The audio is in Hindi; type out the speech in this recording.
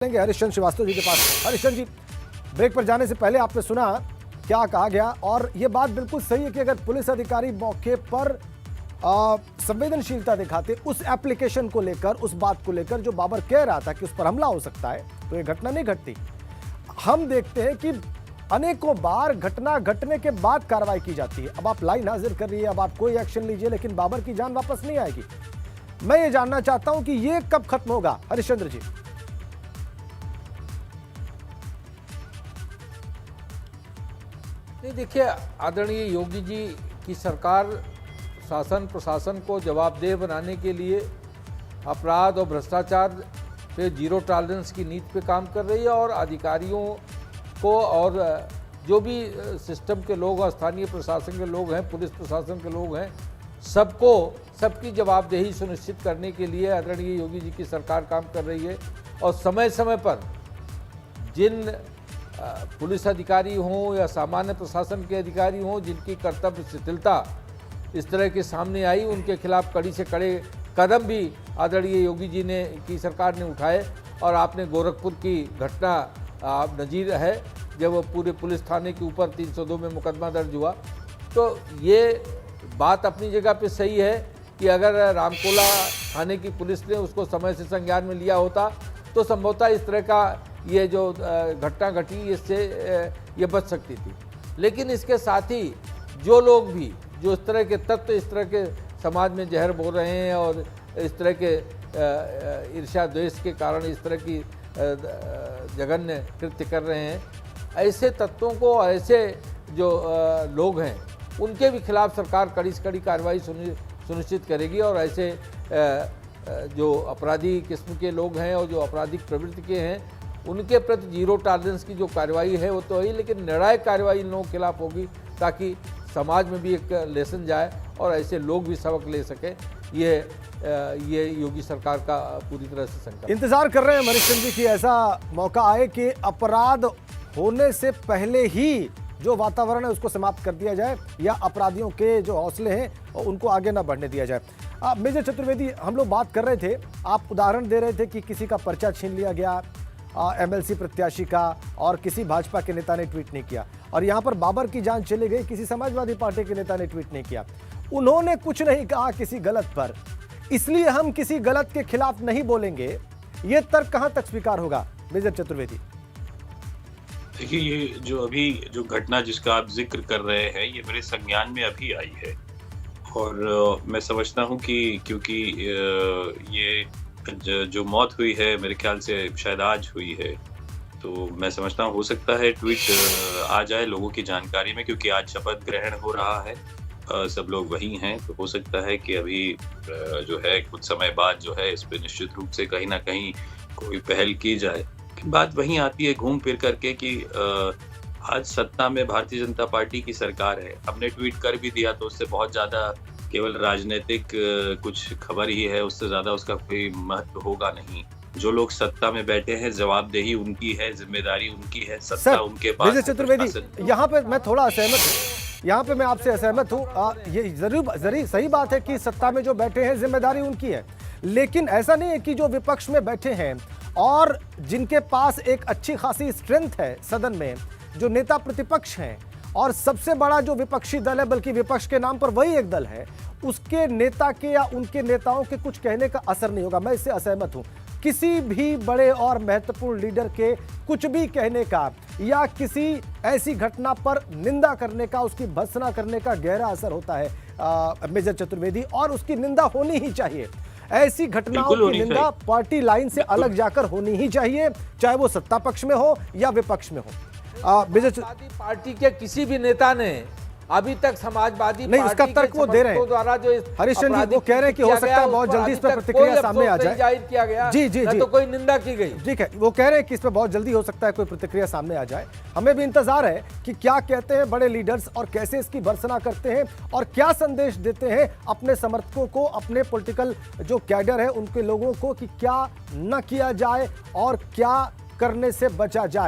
हरिश्चंद्र श्रीवास्तव जी के पास। हरिश्चंद्र जी, ब्रेक पर जाने से पहले आपने सुना क्या कहा गया, और ये बात बिल्कुल सही है कि अगर पुलिस अधिकारी मौके पर संवेदनशीलता दिखाते उस एप्लीकेशन को लेकर, उस बात को लेकर जो बाबर कह रहा था कि उस पर हमला हो सकता है, तो ये घटना नहीं घटती। हम देखते हैं कि अनेकों बार घटना घटने के बाद कार्रवाई की जाती है। अब आप लाइन हाजिर कर रही है, अब आप कोई एक्शन लीजिए, लेकिन बाबर की जान वापस नहीं आएगी। मैं ये जानना चाहता हूं कि ये कब खत्म होगा, हरिश्चंद्र जी? नहीं, देखिए, आदरणीय योगी जी की सरकार शासन प्रशासन को जवाबदेह बनाने के लिए अपराध और भ्रष्टाचार पे जीरो टॉलरेंस की नीति पे काम कर रही है, और अधिकारियों को और जो भी सिस्टम के लोग और स्थानीय प्रशासन के लोग हैं, पुलिस प्रशासन के लोग हैं, सबकी जवाबदेही सुनिश्चित करने के लिए आदरणीय योगी जी की सरकार काम कर रही है। और समय समय पर जिन पुलिस अधिकारी हों या सामान्य प्रशासन के अधिकारी हों जिनकी कर्तव्य शिथिलता इस तरह के सामने आई, उनके खिलाफ कड़ी से कड़े कदम भी आदरणीय योगी जी की सरकार ने उठाए। और आपने गोरखपुर की घटना नज़ीर है, जब पूरे पुलिस थाने के ऊपर 302 में मुकदमा दर्ज हुआ। तो ये बात अपनी जगह पे सही है कि अगर रामकोला थाने की पुलिस ने उसको समय से संज्ञान में लिया होता तो संभवतः इस तरह का ये जो घटना घटी, इससे ये बच सकती थी। लेकिन इसके साथ ही जो लोग भी, जो इस तरह के तत्व इस तरह के समाज में जहर बोल रहे हैं और इस तरह के ईर्ष्या द्वेष के कारण इस तरह की जघन्य कृत्य कर रहे हैं, ऐसे तत्वों को, ऐसे जो लोग हैं, उनके भी खिलाफ सरकार कड़ी से कड़ी कार्रवाई सुनिश्चित करेगी। और ऐसे जो अपराधी किस्म के लोग हैं और जो आपराधिक प्रवृत्ति के हैं, उनके प्रति जीरो टॉलरेंस की जो कार्रवाई है वो तो है, लेकिन निर्णायक कार्रवाई इन लोगों के खिलाफ होगी, ताकि समाज में भी एक लेसन जाए और ऐसे लोग भी सबक ले सकें। ये योगी सरकार का पूरी तरह से संकल्प। इंतजार कर रहे हैं हरिश्चंद्र जी की ऐसा मौका आए कि अपराध होने से पहले ही जो वातावरण है उसको समाप्त कर दिया जाए, या अपराधियों के जो हौसले हैं उनको आगे ना बढ़ने दिया जाए। मेजर चतुर्वेदी, हम लोग बात कर रहे थे, आप उदाहरण दे रहे थे कि किसी का पर्चा छीन लिया गया, एमएलसी प्रत्याशी का, और किसी भाजपा के नेता ने ट्वीट नहीं किया, और यहाँ पर बाबर की जान चली गई, किसी समाजवादी पार्टी के नेता ने ट्वीट नहीं किया। उन्होंने कुछ नहीं कहा किसी गलत पर, इसलिए हम किसी गलत के खिलाफ नहीं बोलेंगे। ये तर्क कहां तक स्वीकार होगा, मेजर चतुर्वेदी? देखिए, ये जो घटना जिसका आप जिक्र कर रहे हैं, ये मेरे संज्ञान में अभी आई है, और मैं समझता हूं कि क्योंकि ये जो मौत हुई है मेरे ख्याल से शायद आज हुई है, तो मैं समझता हूँ हो सकता है ट्वीट आ जाए लोगों की जानकारी में, क्योंकि आज शपथ ग्रहण हो रहा है, सब लोग वहीं हैं, तो हो सकता है कि अभी जो है कुछ समय बाद जो है इस पे निश्चित रूप से कहीं ना कहीं कोई पहल की जाए। बात वहीं आती है घूम फिर करके कि आज सत्ता में भारतीय जनता पार्टी की सरकार है। हमने ट्वीट कर भी दिया तो उससे बहुत ज्यादा केवल राजनीतिक कुछ खबर ही है, उससे ज्यादा उसका कोई महत्व होगा नहीं। जो लोग सत्ता में बैठे हैं, जवाबदेही उनकी है, जिम्मेदारी उनकी है, सत्ता उनके पास। विजय चतुर्वेदी, यहाँ पे मैं थोड़ा असहमत हूँ, यहाँ पे मैं आपसे असहमत हूँ। ये जरूर सही बात है कि सत्ता में जो बैठे हैं जिम्मेदारी उनकी है, लेकिन ऐसा नहीं है कि जो विपक्ष में बैठे हैं और जिनके पास एक अच्छी खासी स्ट्रेंथ है सदन में, जो नेता प्रतिपक्ष हैं, और सबसे बड़ा जो विपक्षी दल है, बल्कि विपक्ष के नाम पर वही एक दल है, उसके नेता के या उनके नेताओं के कुछ कहने का असर नहीं होगा। मैं इससे असहमत हूं। किसी भी बड़े और महत्वपूर्ण लीडर के कुछ भी कहने का या किसी ऐसी घटना पर निंदा करने का, उसकी भर्त्सना करने का गहरा असर होता है मेजर चतुर्वेदी, और उसकी निंदा होनी ही चाहिए। ऐसी घटनाओं की निंदा पार्टी लाइन से अलग जाकर होनी ही चाहिए, चाहे वो सत्ता पक्ष में हो या विपक्ष में हो। समाजवादी पार्टी के किसी भी नेता ने अभी तक समाजवादी नहीं, इसका तर्क वो दे रहे हैं द्वारा जो हरिश्चंद्र जी, वो कह रहे हैं कि हो सकता है बहुत जल्दी इस पर प्रतिक्रिया सामने आ जाए। जाहिर किया गया, जी जी जी, तो कोई निंदा की गई। ठीक है, वो कह रहे हैं कि इस पर बहुत जल्दी हो सकता है कोई प्रतिक्रिया सामने आ जाए। हमें भी इंतजार है कि क्या कहते हैं बड़े लीडर्स, और कैसे इसकी भर्त्सना करते हैं, और क्या संदेश देते हैं अपने समर्थकों को, अपने पॉलिटिकल जो कैडर है उनके लोगों को, कि क्या न किया जाए और क्या करने से बचा जाए।